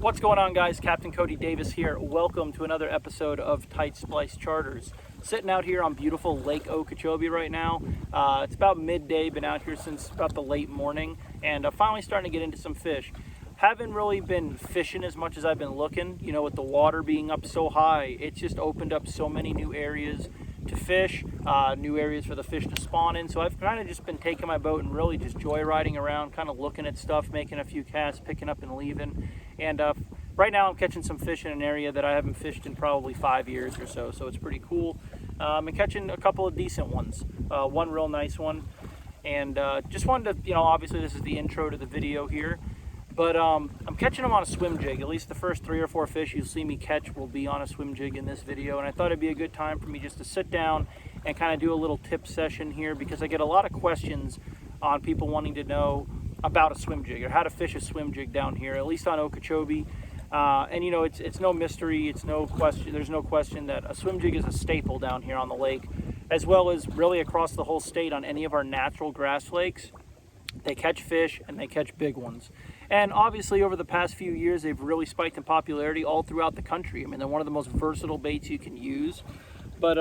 What's going on, guys? Captain Cody Davis here. Welcome to another episode of Tight Splice Charters. Sitting out here on beautiful Lake Okeechobee right now. It's about midday, been out here since about the late morning, and finally starting to get into some fish. Haven't really been fishing as much as I've been looking, you know, with the water being up so high. It's just opened up so many new areas to fish, new areas for the fish to spawn in. So I've kind of just been taking my boat and really just joyriding around, kind of looking at stuff, making a few casts, picking up and leaving. And right now I'm catching some fish in an area that I haven't fished in probably 5 years or so, so it's pretty cool. I'm catching a couple of decent ones, one real nice one. And just wanted to, you know, obviously this is the intro to the video here, but I'm catching them on a swim jig. At least the first 3 or 4 fish you'll see me catch will be on a swim jig in this video. And I thought it'd be a good time for me just to sit down and kind of do a little tip session here, because I get a lot of questions on people wanting to know about a swim jig or how to fish a swim jig down here, at least on Okeechobee. And you know, it's no mystery, it's no question, there's no question that a swim jig is a staple down here on the lake, as well as really across the whole state on any of our natural grass lakes. They catch fish and they catch big ones. And obviously over the past few years, they've really spiked in popularity all throughout the country. I mean, they're one of the most versatile baits you can use. But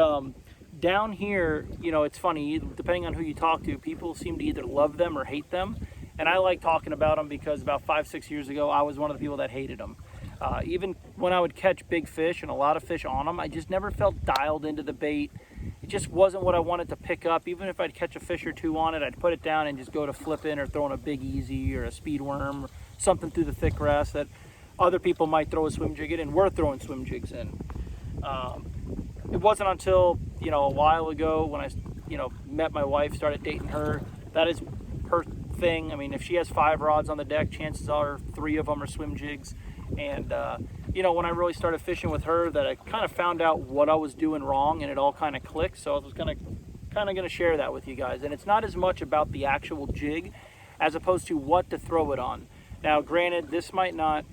down here, you know, it's funny, depending on who you talk to, people seem to either love them or hate them. And I like talking about them because about 5-6 years ago, I was one of the people that hated them. Even when I would catch big fish and a lot of fish on them, I just never felt dialed into the bait. It just wasn't what I wanted to pick up. Even if I'd catch a fish or two on it, I'd put it down and just go to flipping or throwing a big easy or a speed worm or something through the thick grass that other people might throw a swim jig in, and we're throwing swim jigs in. It wasn't until, you know, a while ago when I, you know, met my wife, started dating her. That is her thing. I mean, if she has 5 rods on the deck, chances are 3 of them are swim jigs. And you know, when I really started fishing with her, that I kind of found out what I was doing wrong, and it all kind of clicked. So I was kind of gonna share that with you guys. And it's not as much about the actual jig as opposed to what to throw it on. Now, granted, this might not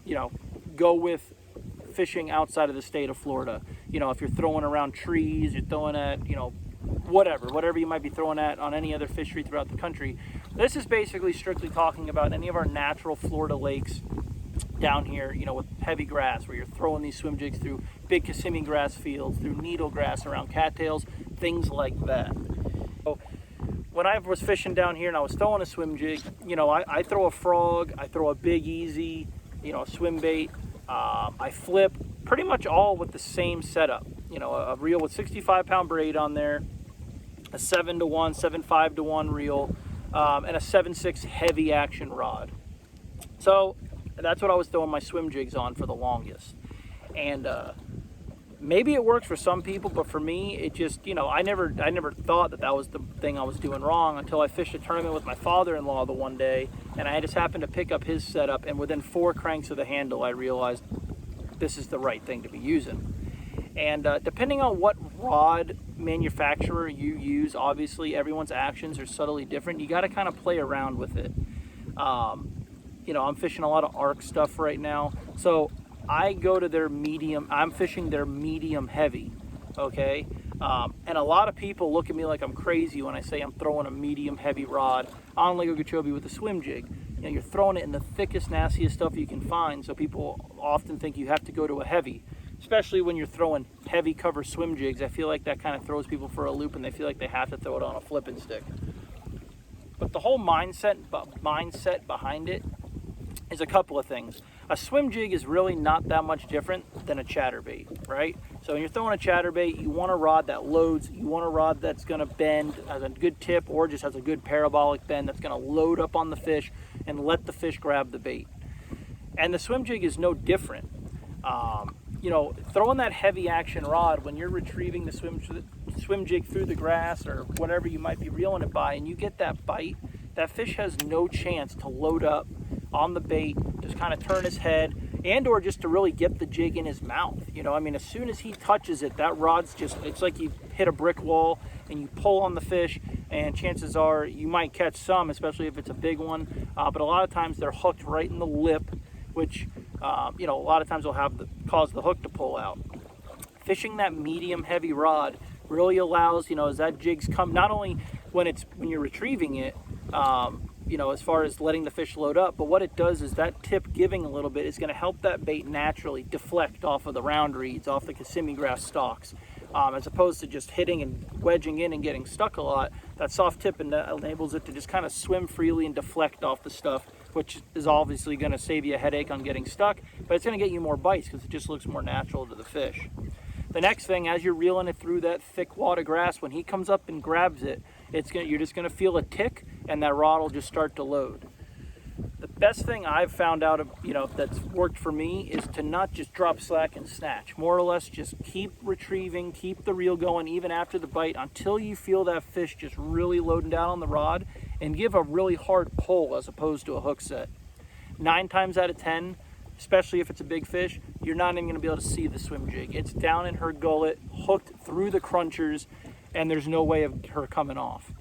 you know, go with fishing outside of the state of Florida. You know, if you're throwing around trees, you're throwing at, you know, whatever you might be throwing at on any other fishery throughout the country. This is basically strictly talking about any of our natural Florida lakes down here, you know, with heavy grass, where you're throwing these swim jigs through big Kissimmee grass fields, through needle grass around cattails, things like that. So when I was fishing down here and I was throwing a swim jig, you know, I throw a frog, I throw a big easy, you know, a swim bait, I flip, pretty much all with the same setup. You know, a reel with 65-pound braid on there, a 7-to-1, 7.5-to-1 reel, and a 7.6 heavy action rod. So that's what I was throwing my swim jigs on for the longest. And maybe it works for some people, but for me, it just, you know, I never thought that was the thing I was doing wrong until I fished a tournament with my father-in-law the one day, and I just happened to pick up his setup, and within 4 cranks of the handle, I realized this is the right thing to be using. And depending on what rod manufacturer you use, obviously everyone's actions are subtly different. You got to kind of play around with it. You know, I'm fishing a lot of arc stuff right now, so I go to their medium. I'm fishing their medium heavy, okay? And a lot of people look at me like I'm crazy when I say I'm throwing a medium heavy rod on Lake Okeechobee with a swim jig. You know, you're throwing it in the thickest, nastiest stuff you can find, so people often think you have to go to a heavy. Especially when you're throwing heavy cover swim jigs, I feel like that kind of throws people for a loop, and they feel like they have to throw it on a flipping stick. But the whole mindset behind it is a couple of things. A swim jig is really not that much different than a chatterbait, right? So when you're throwing a chatterbait, you want a rod that loads, you want a rod that's gonna bend, has a good tip, or just has a good parabolic bend that's gonna load up on the fish and let the fish grab the bait. And the swim jig is no different. You know, throwing that heavy action rod when you're retrieving the swim jig through the grass or whatever you might be reeling it by, and you get that bite, that fish has no chance to load up on the bait, just kind of turn his head, and or just to really get the jig in his mouth. You know, I mean, as soon as he touches it, that rod's just, it's like you hit a brick wall and you pull on the fish, and chances are you might catch some, especially if it's a big one, but a lot of times they're hooked right in the lip, which you know, a lot of times will cause the hook to pull out. Fishing that medium heavy rod really allows, you know, as that jig's come, not only when you're retrieving it, as far as letting the fish load up. But what it does is that tip giving a little bit is going to help that bait naturally deflect off of the round reeds, off the Kissimmee grass stalks. As opposed to just hitting and wedging in and getting stuck a lot, that soft tip enables it to just kind of swim freely and deflect off the stuff, which is obviously going to save you a headache on getting stuck, but it's going to get you more bites because it just looks more natural to the fish. The next thing, as you're reeling it through that thick wad of grass, when he comes up and grabs it, you're just going to feel a tick, and that rod will just start to load. The best thing I've found out, that's worked for me is to not just drop slack and snatch. More or less just keep retrieving, keep the reel going even after the bite until you feel that fish just really loading down on the rod, and give a really hard pull as opposed to a hook set. 9 times out of 10, especially if it's a big fish, you're not even going to be able to see the swim jig. It's down in her gullet, hooked through the crunchers, and there's no way of her coming off.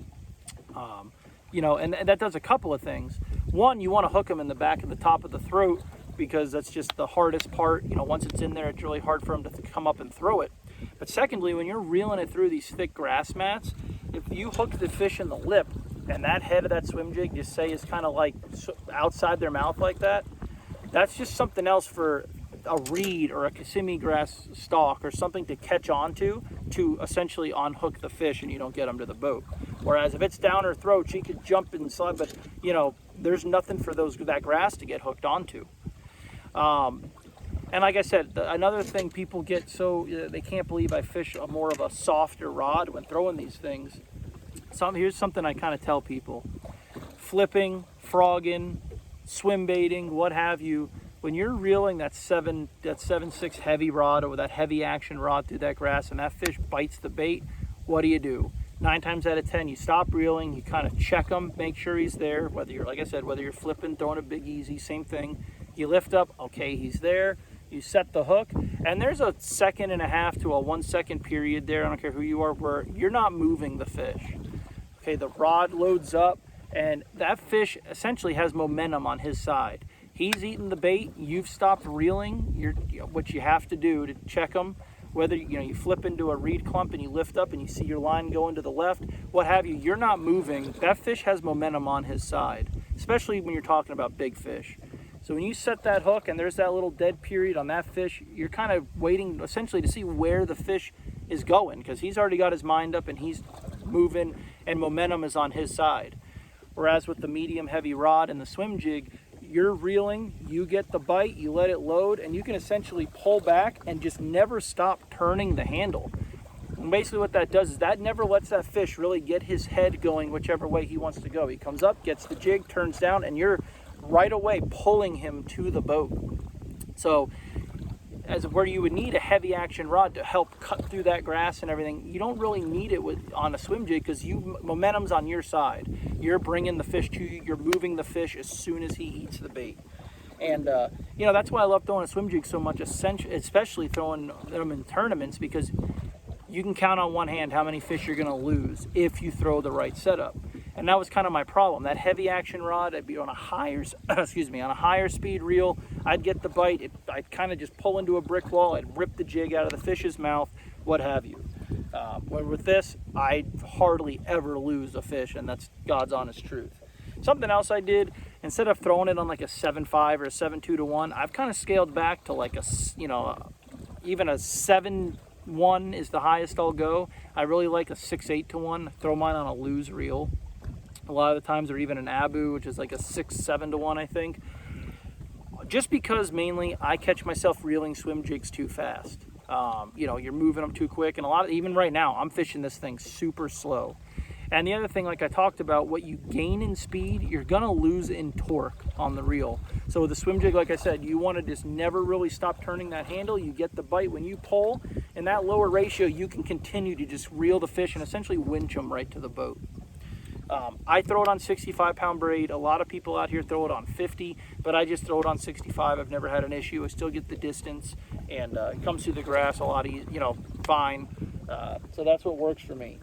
And that does a couple of things. One, you want to hook them in the back of the top of the throat because that's just the hardest part. Once it's in there, it's really hard for them to come up and throw it. But secondly, when you're reeling it through these thick grass mats, if you hook the fish in the lip and that head of that swim jig, just say, is kind of like outside their mouth like that, that's just something else for a reed or a Kissimmee grass stalk or something to catch onto to essentially unhook the fish, and you don't get them to the boat. Whereas if it's down her throat, she could jump and slide, but there's nothing for that grass to get hooked onto. And like I said, another thing people get they can't believe I fish more of a softer rod when throwing these things. Here's something I kind of tell people: flipping, frogging, swim baiting, what have you. When you're reeling that 7.6 heavy rod or that heavy action rod through that grass and that fish bites the bait, what do? 9 times out of 10, you stop reeling, you kind of check him, make sure he's there. Whether you're flipping, throwing a big easy, same thing. You lift up, okay, he's there. You set the hook, and there's a 1.5 seconds to a 1 second period there, I don't care who you are, where you're not moving the fish. Okay, the rod loads up, and that fish essentially has momentum on his side. He's eating the bait, you've stopped reeling. What you have to do to check him, whether you flip into a reed clump and you lift up and you see your line going to the left, what have you, you're not moving. That fish has momentum on his side, especially when you're talking about big fish. So when you set that hook and there's that little dead period on that fish, you're kind of waiting essentially to see where the fish is going, because he's already got his mind up and he's moving and momentum is on his side. Whereas with the medium heavy rod and the swim jig, you're reeling, you get the bite, you let it load, and you can essentially pull back and just never stop turning the handle. And basically what that does is that never lets that fish really get his head going whichever way he wants to go. He comes up, gets the jig, turns down, and you're right away pulling him to the boat. So where you would need a heavy action rod to help cut through that grass and everything, you don't really need it on a swim jig because momentum's on your side. You're bringing the fish to you, you're moving the fish as soon as he eats the bait. And that's why I love throwing a swim jig so much, especially throwing them in tournaments, because you can count on one hand how many fish you're going to lose if you throw the right setup. And that was kind of my problem. That heavy action rod, I'd be on a higher speed reel. I'd get the bite. I'd kind of just pull into a brick wall. I'd rip the jig out of the fish's mouth, what have you. Where with this, I hardly ever lose a fish, and that's God's honest truth. Something else I did, instead of throwing it on like a 7.5 or a 7.2 to 1, I've kind of scaled back to like even a 7.1 is the highest I'll go. I really like a 6.8 to 1. Throw mine on a lose reel. A lot of the times they're even an Abu, which is like a 6.7 to 1, I think. Just because mainly I catch myself reeling swim jigs too fast. You're moving them too quick, and even right now, I'm fishing this thing super slow. And the other thing, like I talked about, what you gain in speed, you're gonna lose in torque on the reel. So with the swim jig, like I said, you wanna just never really stop turning that handle. You get the bite when you pull, and that lower ratio, you can continue to just reel the fish and essentially winch them right to the boat. I throw it on 65-pound braid. A lot of people out here throw it on 50, but I just throw it on 65. I've never had an issue. I still get the distance, and it comes through the grass a lot fine. So that's what works for me.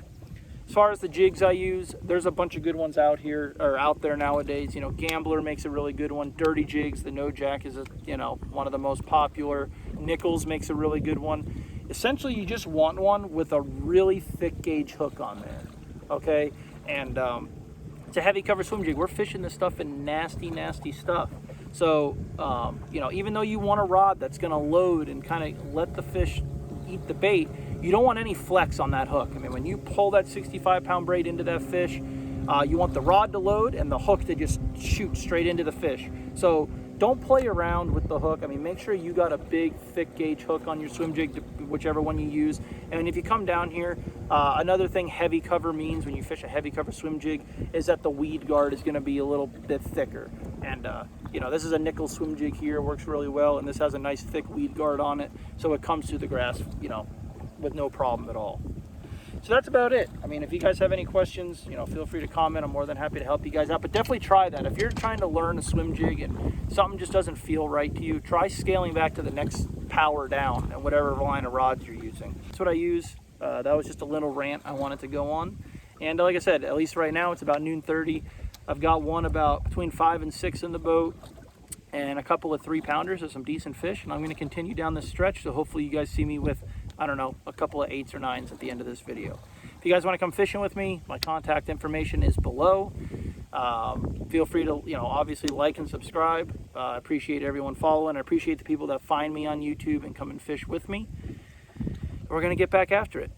As far as the jigs I use, there's a bunch of good ones out there nowadays. Gambler makes a really good one. Dirty Jigs, the No Jack is one of the most popular. Nichols makes a really good one. Essentially, you just want one with a really thick gauge hook on there, okay? And it's a heavy cover swim jig. We're fishing this stuff in nasty, nasty stuff. So, you know, even though you want a rod that's going to load and kind of let the fish eat the bait, you don't want any flex on that hook. I mean, when you pull that 65-pound braid into that fish, you want the rod to load and the hook to just shoot straight into the fish. So don't play around with the hook. I mean, make sure you got a big, thick gauge hook on your swim jig, whichever one you use. And if you come down here, another thing heavy cover means when you fish a heavy cover swim jig is that the weed guard is going to be a little bit thicker. And you know, this is a nickel swim jig here, works really well, and this has a nice thick weed guard on it, so it comes through the grass, you know, with no problem at all. So that's about it. I mean, if you guys have any questions, you know, feel free to comment. I'm more than happy to help you guys out, but definitely try that. If you're trying to learn a swim jig and something just doesn't feel right to you, try scaling back to the next power down and whatever line of rods you're using. That's what I use. That was just a little rant I wanted to go on. And like I said, at least right now it's about noon 30. I've got one about between 5 and 6 in the boat and a couple of 3-pounders of some decent fish, and I'm going to continue down this stretch, so hopefully you guys see me with, I don't know, a couple of 8s or 9s at the end of this video. If you guys want to come fishing with me, my contact information is below. Feel free to, you know, obviously like and subscribe. I appreciate everyone following. I appreciate the people that find me on YouTube and come and fish with me. We're going to get back after it.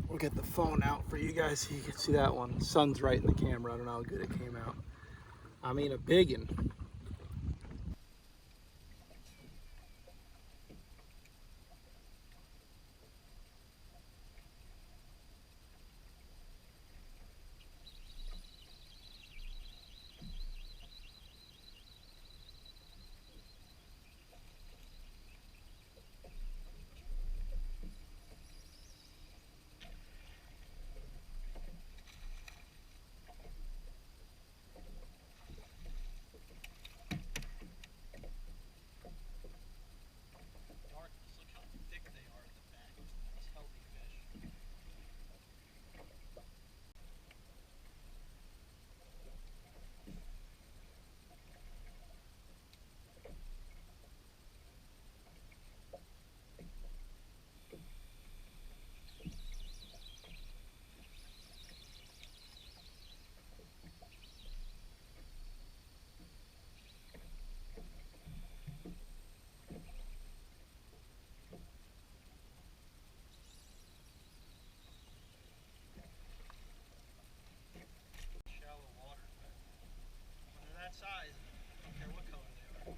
We'll get the phone out for you guys so you can see that one. The sun's right in the camera. I don't know how good it came out. I mean, a biggin. Size, I don't care what color they are.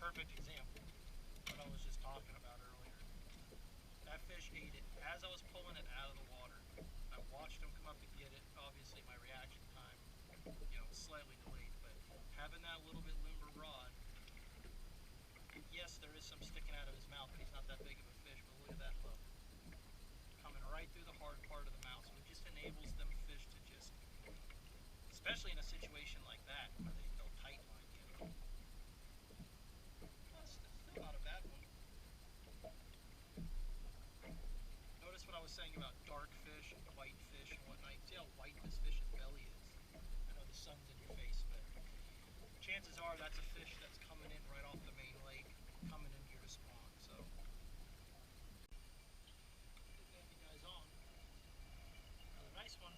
Perfect example of what I was just talking about earlier. That fish ate it as I was pulling it out of the water. I watched him come up and get it. Obviously my reaction time, you know, was slightly delayed, but having that little bit limber rod, yes, there is some sticking out of his mouth, but he's not that big of a fish, but look at that hook. Coming right through the hard part of the mouth, so it just enables them fish to just, especially in a situation like that, where they go tight line, you know. was saying about dark fish and white fish and whatnot. You can see how white this fish's belly is. I know the sun's in your face, but chances are that's a fish that's coming in right off the main lake, coming in here to spawn. So, didn't have you guys on. Another nice one.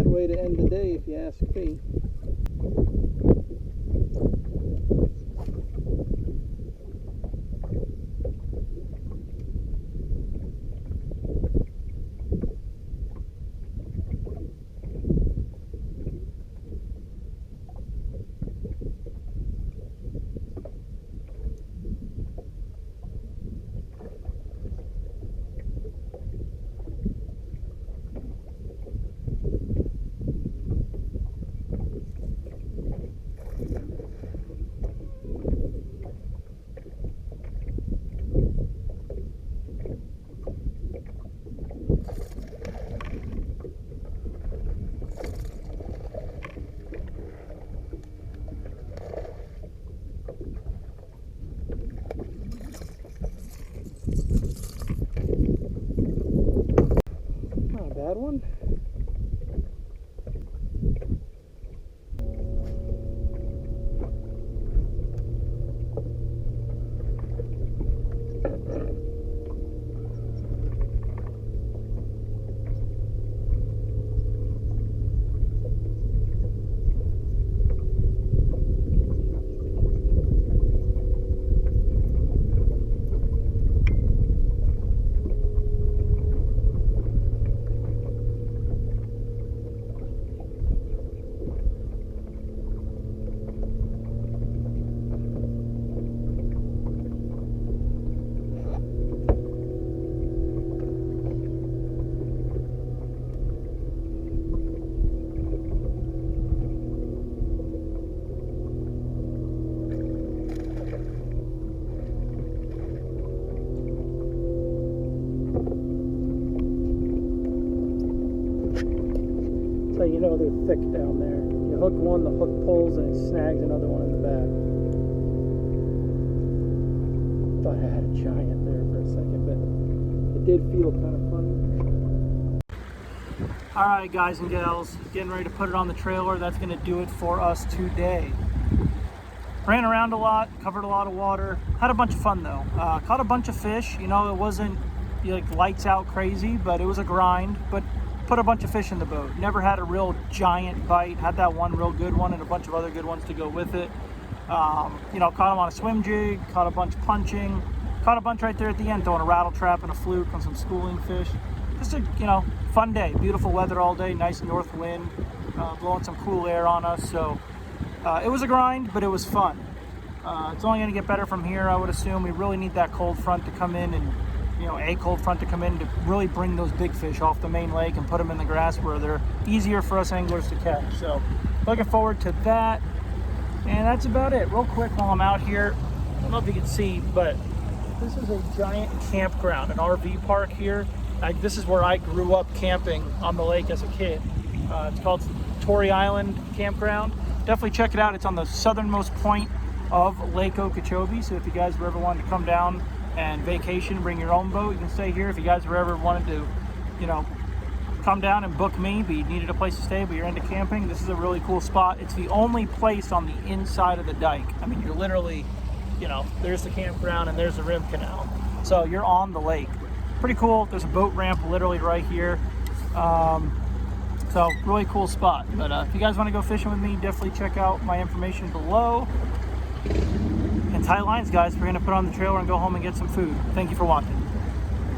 Way to end the day, if you ask me. Not a bad one. So you know they're thick down there. You hook one, the hook pulls, and it snags another one in the back. Thought I had a giant there for a second, but it did feel kind of funny. Alright guys and gals, getting ready to put it on the trailer. That's going to do it for us today. Ran around a lot, covered a lot of water, had a bunch of fun though. Caught a bunch of fish. You know, it wasn't like lights out crazy, but it was a grind. But put a bunch of fish in the boat. Never had a real giant bite. Had that one real good one and a bunch of other good ones to go with it. You know, caught them on a swim jig, caught a bunch punching, caught a bunch right there at the end, throwing a rattle trap and a fluke on some schooling fish. Just a, you know, fun day. Beautiful weather all day, nice north wind, blowing some cool air on us. So it was a grind, but it was fun. It's only going to get better from here, I would assume. We really need that cold front to come in and a cold front to come in to really bring those big fish off the main lake and put them in the grass where they're easier for us anglers to catch. So looking forward to that. And that's about it. Real quick while I'm out here, I don't know if you can see, but this is a giant campground, an RV park here. This is where I grew up camping on the lake as a kid. It's called Torrey Island Campground. Definitely check it out. It's on the southernmost point of Lake Okeechobee. So if you guys were ever wanting to come down and vacation, bring your own boat, you can stay here. If you guys were ever wanted to, come down and book me, but you needed a place to stay, but you're into camping, this is a really cool spot. It's the only place on the inside of the dike. I mean, you're literally, there's the campground and there's the rim canal. So you're on the lake. Pretty cool. There's a boat ramp literally right here. So really cool spot. But if you guys want to go fishing with me, definitely check out my information below. And tight lines, guys. We're going to put on the trailer and go home and get some food. Thank you for watching.